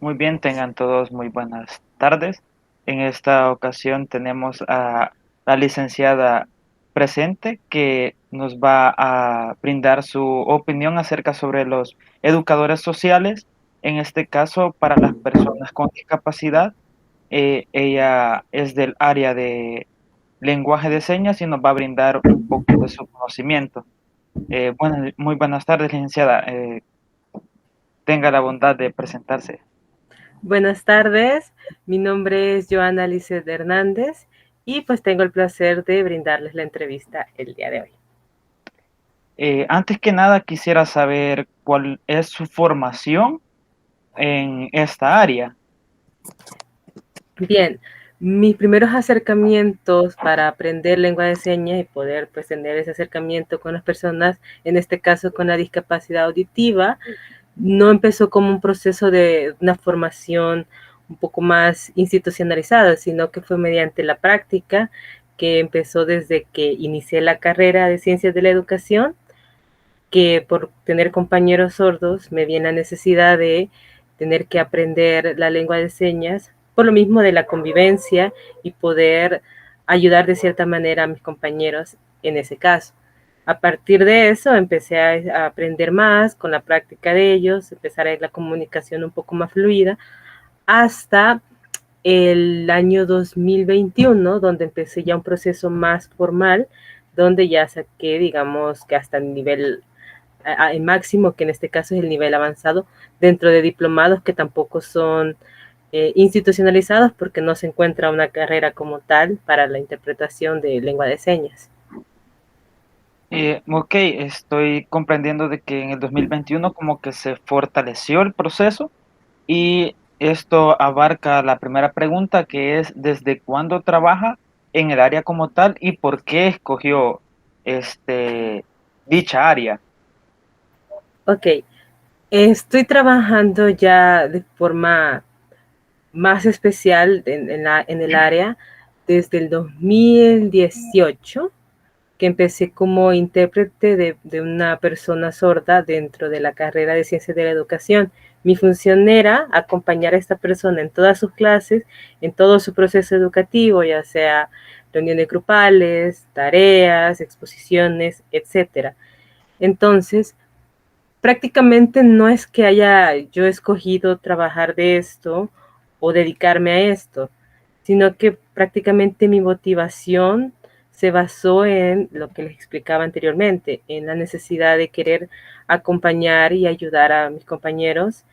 Muy bien, tengan todos muy buenas tardes. En esta ocasión tenemos a la licenciada presente que nos va a brindar su opinión acerca sobre los educadores sociales, en este caso para las personas con discapacidad. Ella es del área de lenguaje de señas y nos va a brindar un poco de su conocimiento. Muy buenas tardes, licenciada. Tenga la bondad de presentarse. Buenas tardes, mi nombre es Joana Lizeth Hernández y pues tengo el placer de brindarles la entrevista el día de hoy. Antes que nada, quisiera saber cuál es su formación en esta área. Bien, mis primeros acercamientos para aprender lengua de señas y poder pues tener ese acercamiento con las personas, en este caso con la discapacidad auditiva, no empezó como un proceso de una formación un poco más institucionalizada, sino que fue mediante la práctica que empezó desde que inicié la carrera de Ciencias de la Educación, que por tener compañeros sordos me viene la necesidad de tener que aprender la lengua de señas, por lo mismo de la convivencia y poder ayudar de cierta manera a mis compañeros en ese caso. A partir de eso empecé a aprender más con la práctica de ellos, empezar a ir la comunicación un poco más fluida, hasta el año 2021, donde empecé ya un proceso más formal, donde ya saqué, digamos, que hasta el nivel el máximo, que en este caso es el nivel avanzado, dentro de diplomados que tampoco son institucionalizados porque no se encuentra una carrera como tal para la interpretación de lengua de señas. Ok, estoy comprendiendo de que en el 2021 como que se fortaleció el proceso y esto abarca la primera pregunta que es ¿desde cuándo trabaja en el área como tal y por qué escogió este, dicha área? Ok, estoy trabajando ya de forma más especial en el área desde el 2018, que empecé como intérprete de una persona sorda dentro de la carrera de Ciencias de la Educación. Mi función era acompañar a esta persona en todas sus clases, en todo su proceso educativo, ya sea reuniones grupales, tareas, exposiciones, etcétera. Entonces, prácticamente no es que haya yo escogido trabajar de esto o dedicarme a esto, sino que prácticamente mi motivación se basó en lo que les explicaba anteriormente, en la necesidad de querer acompañar y ayudar a mis compañeros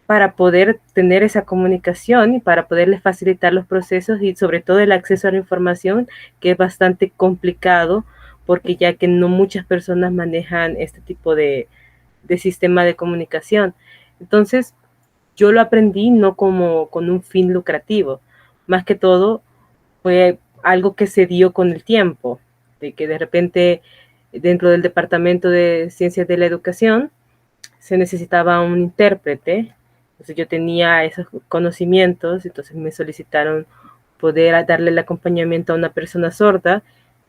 para poder tener esa comunicación y para poderles facilitar los procesos y sobre todo el acceso a la información, que es bastante complicado porque ya que no muchas personas manejan este tipo de sistema de comunicación. Entonces, yo lo aprendí no como con un fin lucrativo, más que todo fue algo que se dio con el tiempo, de que de repente dentro del Departamento de Ciencias de la Educación se necesitaba un intérprete, entonces yo tenía esos conocimientos, entonces me solicitaron poder darle el acompañamiento a una persona sorda,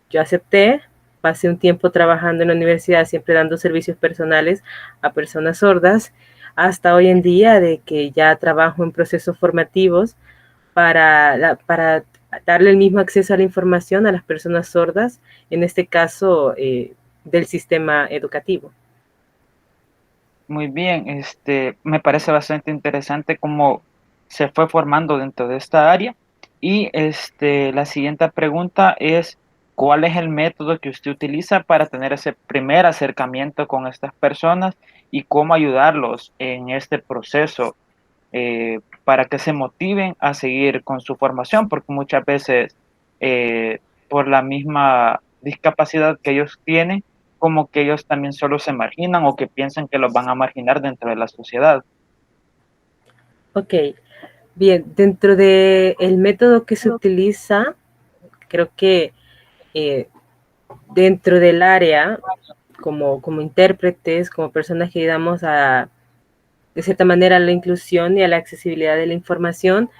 yo acepté, pasé un tiempo trabajando en la universidad, siempre dando servicios personales a personas sordas, hasta hoy en día de que ya trabajo en procesos formativos para darle el mismo acceso a la información a las personas sordas, en este caso del sistema educativo. Muy bien, me parece bastante interesante cómo se fue formando dentro de esta área. Y la siguiente pregunta es, ¿cuál es el método que usted utiliza para tener ese primer acercamiento con estas personas y cómo ayudarlos en este proceso para que se motiven a seguir con su formación? Porque muchas veces por la misma discapacidad que ellos tienen, como que ellos también solo se marginan o que piensan que los van a marginar dentro de la sociedad. Ok, bien, dentro del método que se utiliza, creo que eh, dentro del área, como intérpretes, como personas que ayudamos a, de cierta manera, a la inclusión y a la accesibilidad de la información,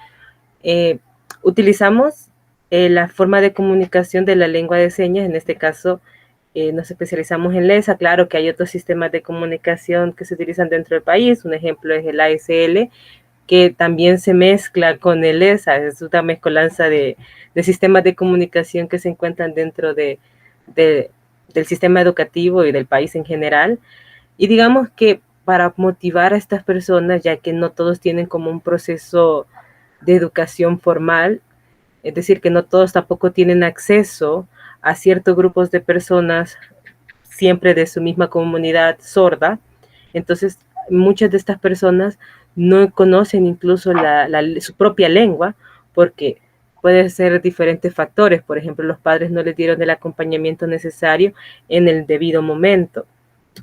eh, utilizamos la forma de comunicación de la lengua de señas, en este caso nos especializamos en LESA, claro que hay otros sistemas de comunicación que se utilizan dentro del país, un ejemplo es el ASL, que también se mezcla con el ESA, es una mezcolanza de sistemas de comunicación que se encuentran dentro de, del sistema educativo y del país en general. Y digamos que para motivar a estas personas, ya que no todos tienen como un proceso de educación formal, es decir, que no todos tampoco tienen acceso a ciertos grupos de personas siempre de su misma comunidad sorda. Entonces, muchas de estas personas no conocen incluso su propia lengua porque puede ser diferentes factores. Por ejemplo, los padres no les dieron el acompañamiento necesario en el debido momento.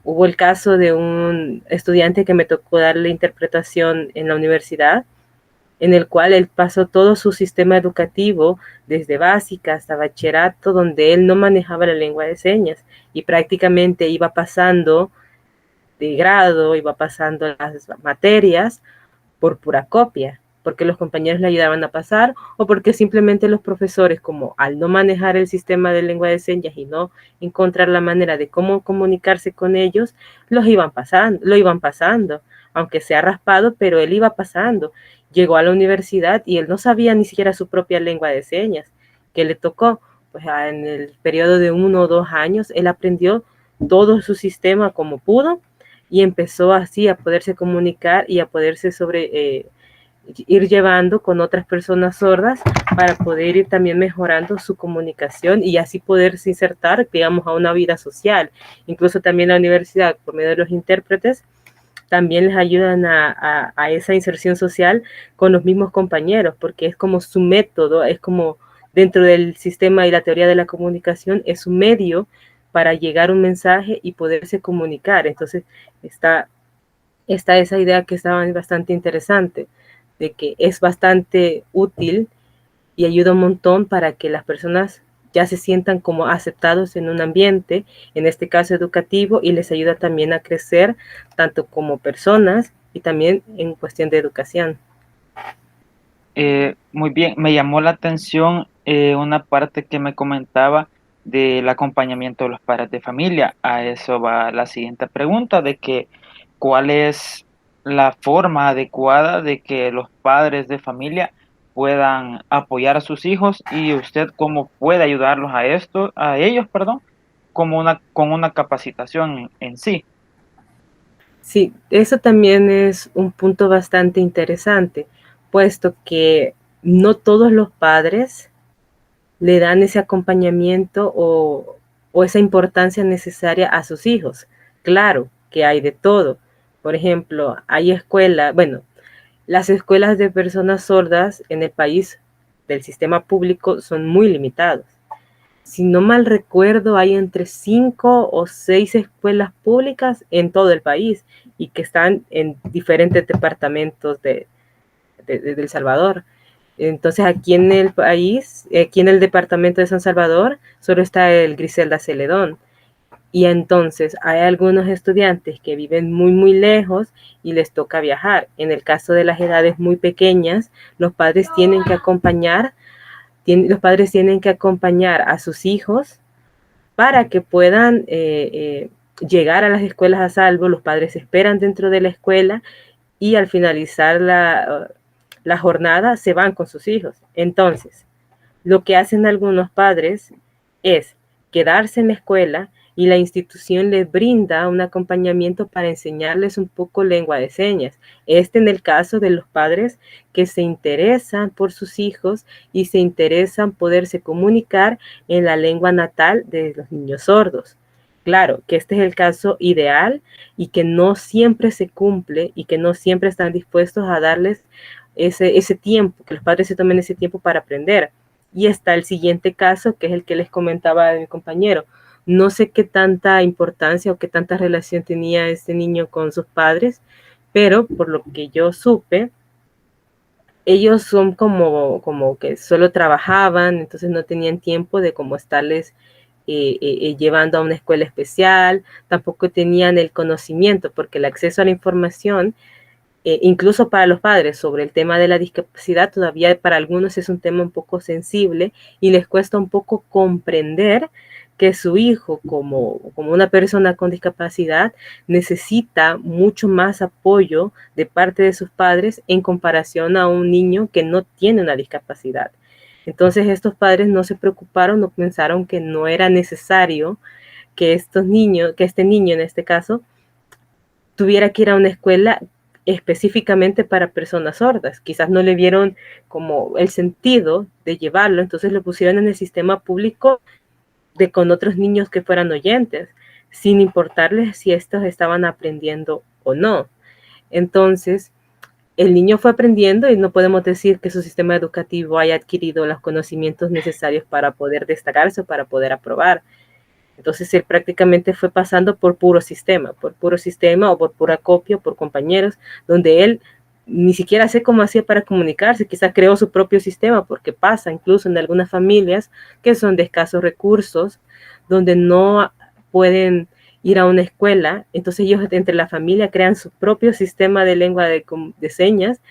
Hubo el caso de un estudiante que me tocó darle interpretación en la universidad, en el cual él pasó todo su sistema educativo, desde básica hasta bachillerato, donde él no manejaba la lengua de señas y prácticamente iba pasando de grado, iba pasando las materias por pura copia, porque los compañeros le ayudaban a pasar o porque simplemente los profesores, como al no manejar el sistema de lengua de señas y no encontrar la manera de cómo comunicarse con ellos, lo iban pasando, aunque sea raspado, pero él iba pasando. Llegó a la universidad y él no sabía ni siquiera su propia lengua de señas, que le tocó, pues en el periodo de 1 o 2 años, él aprendió todo su sistema como pudo y empezó así a poderse comunicar y a poderse ir llevando con otras personas sordas para poder ir también mejorando su comunicación y así poderse insertar, digamos, a una vida social. Incluso también la universidad, por medio de los intérpretes, también les ayudan a esa inserción social con los mismos compañeros, porque es como su método, es como dentro del sistema y la teoría de la comunicación, es un medio para llegar un mensaje y poderse comunicar. Entonces, está esa idea que estaba bastante interesante, de que es bastante útil y ayuda un montón para que las personas ya se sientan como aceptados en un ambiente, en este caso educativo, y les ayuda también a crecer tanto como personas y también en cuestión de educación. Muy bien, me llamó la atención una parte que me comentaba del acompañamiento de los padres de familia. A eso va la siguiente pregunta, de que cuál es la forma adecuada de que los padres de familia puedan apoyar a sus hijos y usted cómo puede ayudarlos a esto, a ellos, perdón, con una capacitación en sí. Sí, eso también es un punto bastante interesante, puesto que no todos los padres le dan ese acompañamiento o esa importancia necesaria a sus hijos. Claro que hay de todo. Por ejemplo, hay escuelas, bueno, las escuelas de personas sordas en el país del sistema público son muy limitadas. Si no mal recuerdo, hay entre 5 o 6 escuelas públicas en todo el país y que están en diferentes departamentos de El Salvador. Entonces, aquí en el país, aquí en el departamento de San Salvador, solo está el Griselda Celedón. Y entonces hay algunos estudiantes que viven muy, muy lejos y les toca viajar. En el caso de las edades muy pequeñas, los padres tienen que acompañar, los padres tienen que acompañar a sus hijos para que puedan llegar a las escuelas a salvo. Los padres esperan dentro de la escuela y al finalizar la jornada se van con sus hijos. Entonces, lo que hacen algunos padres es quedarse en la escuela y la institución les brinda un acompañamiento para enseñarles un poco lengua de señas. En el caso de los padres que se interesan por sus hijos y se interesan poderse comunicar en la lengua natal de los niños sordos. Claro que este es el caso ideal y que no siempre se cumple y que no siempre están dispuestos a darles ese tiempo, que los padres se tomen ese tiempo para aprender. Y está el siguiente caso, que es el que les comentaba de mi compañero. No sé qué tanta importancia o qué tanta relación tenía este niño con sus padres, pero por lo que yo supe, ellos son como que solo trabajaban, entonces no tenían tiempo de como estarles llevando a una escuela especial, tampoco tenían el conocimiento, porque el acceso a la información incluso para los padres, sobre el tema de la discapacidad, todavía para algunos es un tema un poco sensible y les cuesta un poco comprender que su hijo, como una persona con discapacidad, necesita mucho más apoyo de parte de sus padres en comparación a un niño que no tiene una discapacidad. Entonces estos padres no se preocuparon, no pensaron que no era necesario que este niño en este caso, tuviera que ir a una escuela específicamente para personas sordas. Quizás no le vieron como el sentido de llevarlo, entonces lo pusieron en el sistema público con otros niños que fueran oyentes, sin importarles si estos estaban aprendiendo o no. Entonces, el niño fue aprendiendo y no podemos decir que su sistema educativo haya adquirido los conocimientos necesarios para poder destacarse o para poder aprobar. Entonces él prácticamente fue pasando por puro sistema o por pura copia, por compañeros, donde él ni siquiera sé cómo hacía para comunicarse, quizás creó su propio sistema, porque pasa incluso en algunas familias que son de escasos recursos, donde no pueden ir a una escuela, entonces ellos entre la familia crean su propio sistema de lengua de señas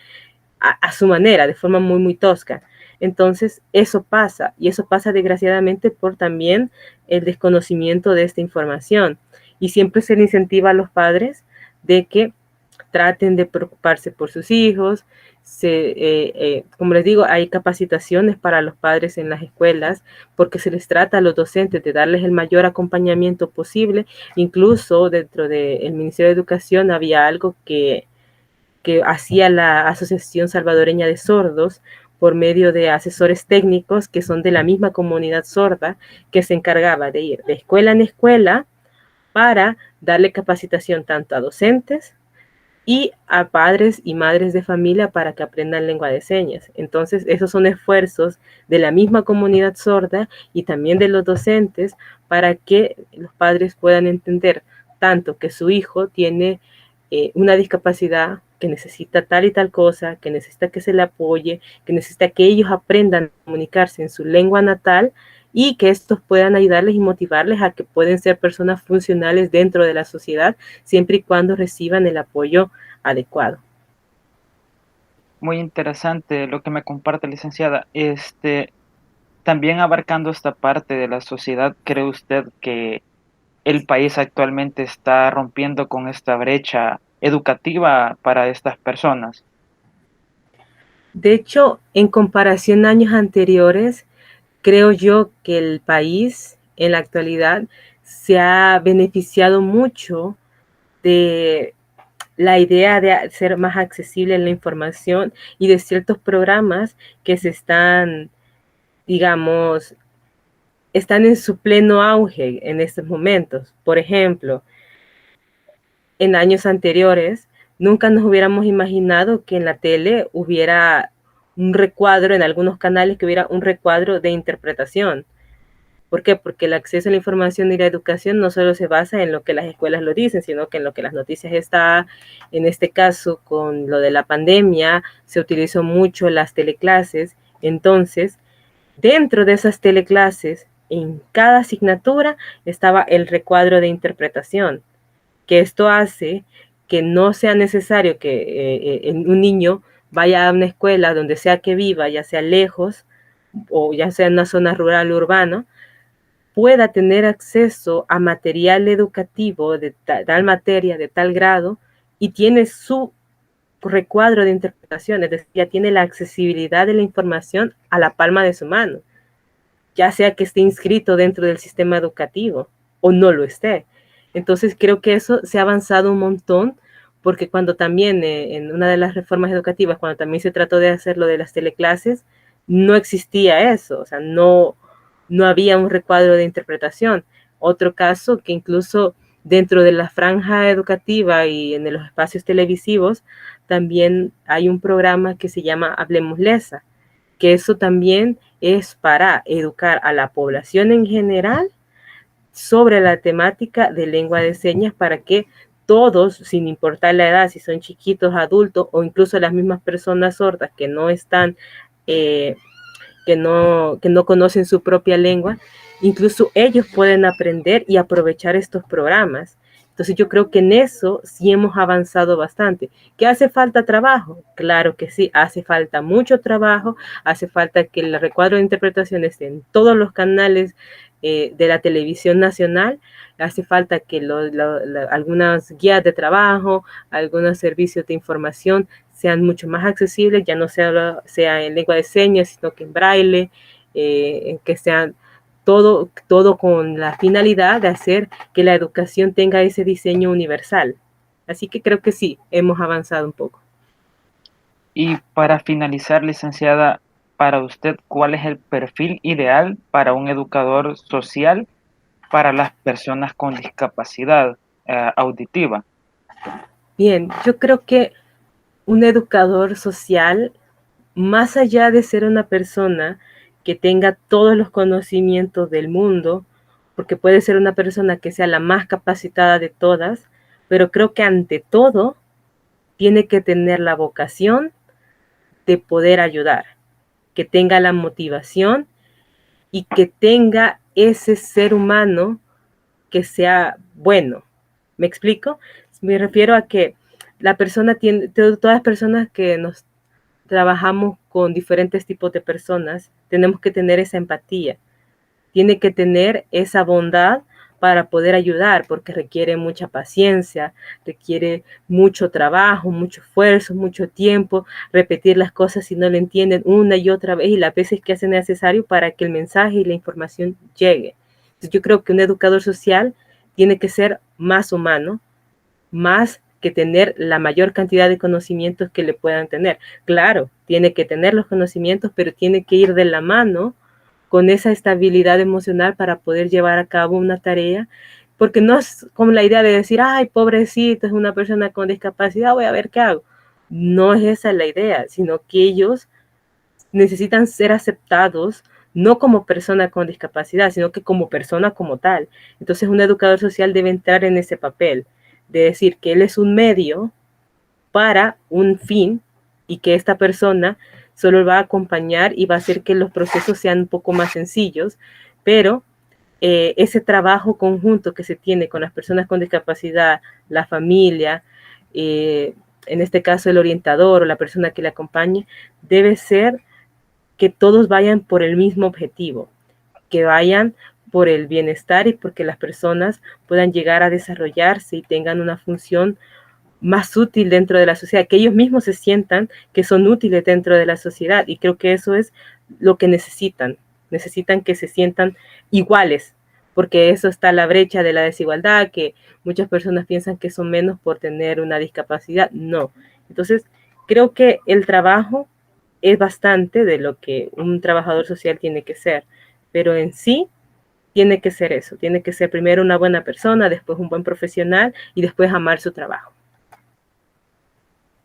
a su manera, de forma muy, muy tosca. Entonces, eso pasa, y eso pasa desgraciadamente por también el desconocimiento de esta información. Y siempre se le incentiva a los padres de que traten de preocuparse por sus hijos. Como les digo, hay capacitaciones para los padres en las escuelas porque se les trata a los docentes de darles el mayor acompañamiento posible. Incluso dentro del Ministerio de Educación había algo que hacía la Asociación Salvadoreña de Sordos por medio de asesores técnicos que son de la misma comunidad sorda, que se encargaba de ir de escuela en escuela para darle capacitación tanto a docentes y a padres y madres de familia para que aprendan lengua de señas. Entonces, esos son esfuerzos de la misma comunidad sorda y también de los docentes para que los padres puedan entender tanto que su hijo tiene una discapacidad, que necesita tal y tal cosa, que necesita que se le apoye, que necesita que ellos aprendan a comunicarse en su lengua natal y que estos puedan ayudarles y motivarles a que pueden ser personas funcionales dentro de la sociedad siempre y cuando reciban el apoyo adecuado. Muy interesante lo que me comparte, licenciada. También abarcando esta parte de la sociedad, ¿cree usted que el país actualmente está rompiendo con esta brecha educativa para estas personas? De hecho, en comparación a años anteriores, creo yo que el país en la actualidad se ha beneficiado mucho de la idea de hacer más accesible la información y de ciertos programas que se están, digamos, están en su pleno auge en estos momentos. Por ejemplo, en años anteriores, nunca nos hubiéramos imaginado que en la tele hubiera un recuadro, en algunos canales que hubiera un recuadro de interpretación. ¿Por qué? Porque el acceso a la información y la educación no solo se basa en lo que las escuelas lo dicen, sino que en lo que las noticias está. En este caso, con lo de la pandemia, se utilizó mucho las teleclases. Entonces, dentro de esas teleclases, en cada asignatura estaba el recuadro de interpretación, que esto hace que no sea necesario que un niño vaya a una escuela donde sea que viva, ya sea lejos o ya sea en una zona rural o urbana, pueda tener acceso a material educativo de tal materia, de tal grado, y tiene su recuadro de interpretación, es decir, ya tiene la accesibilidad de la información a la palma de su mano, ya sea que esté inscrito dentro del sistema educativo o no lo esté. Entonces creo que eso se ha avanzado un montón, porque cuando también en una de las reformas educativas, cuando también se trató de hacer lo de las teleclases, no existía eso, o sea, no había un recuadro de interpretación. Otro caso que incluso dentro de la franja educativa y en los espacios televisivos también hay un programa que se llama Hablemos Lesa, que eso también es para educar a la población en general sobre la temática de lengua de señas para que todos, sin importar la edad, si son chiquitos, adultos o incluso las mismas personas sordas que no están que no conocen su propia lengua, incluso ellos pueden aprender y aprovechar estos programas Entonces yo creo que en eso sí hemos avanzado bastante. ¿Qué hace falta trabajo? Claro que sí, hace falta mucho trabajo, hace falta que el recuadro de interpretación esté en todos los canales de la televisión nacional, hace falta que algunas guías de trabajo, algunos servicios de información sean mucho más accesibles, ya no sea en lengua de señas, sino que en braille, que sean todo con la finalidad de hacer que la educación tenga ese diseño universal. Así que creo que sí, hemos avanzado un poco. Y para finalizar, licenciada, para usted, ¿cuál es el perfil ideal para un educador social para las personas con discapacidad auditiva? Bien, yo creo que un educador social, más allá de ser una persona que tenga todos los conocimientos del mundo, porque puede ser una persona que sea la más capacitada de todas, pero creo que ante todo tiene que tener la vocación de poder ayudar, que tenga la motivación y que tenga ese ser humano que sea bueno. ¿Me explico? Me refiero a que la persona tiene, todas las personas que nos trabajamos con diferentes tipos de personas, tenemos que tener esa empatía, tiene que tener esa bondad para poder ayudar, porque requiere mucha paciencia, requiere mucho trabajo, mucho esfuerzo, mucho tiempo, repetir las cosas si no lo entienden una y otra vez y las veces que hace necesario para que el mensaje y la información llegue. Entonces, yo creo que un educador social tiene que ser más humano, más que tener la mayor cantidad de conocimientos que le puedan tener. Claro, tiene que tener los conocimientos, pero tiene que ir de la mano con esa estabilidad emocional para poder llevar a cabo una tarea, porque no es como la idea de decir, ay, pobrecito, es una persona con discapacidad, voy a ver qué hago. No es esa la idea, sino que ellos necesitan ser aceptados no como persona con discapacidad, sino que como persona como tal. Entonces un educador social debe entrar en ese papel, de decir que él es un medio para un fin y que esta persona solo va a acompañar y va a hacer que los procesos sean un poco más sencillos, pero ese trabajo conjunto que se tiene con las personas con discapacidad, la familia, en este caso el orientador o la persona que le acompañe, debe ser que todos vayan por el mismo objetivo, que vayan por el bienestar y porque las personas puedan llegar a desarrollarse y tengan una función más útil dentro de la sociedad, que ellos mismos se sientan que son útiles dentro de la sociedad. Y creo que eso es lo que necesitan. Necesitan que se sientan iguales, porque eso está la brecha de la desigualdad, que muchas personas piensan que son menos por tener una discapacidad. No. Entonces, creo que el trabajo es bastante de lo que un trabajador social tiene que ser, pero en sí tiene que ser eso, tiene que ser primero una buena persona, después un buen profesional y después amar su trabajo.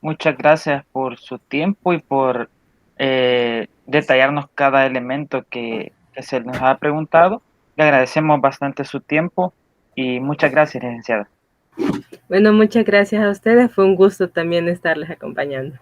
Muchas gracias por su tiempo y por detallarnos cada elemento que se nos ha preguntado. Le agradecemos bastante su tiempo y muchas gracias, licenciada. Bueno, muchas gracias a ustedes, fue un gusto también estarles acompañando.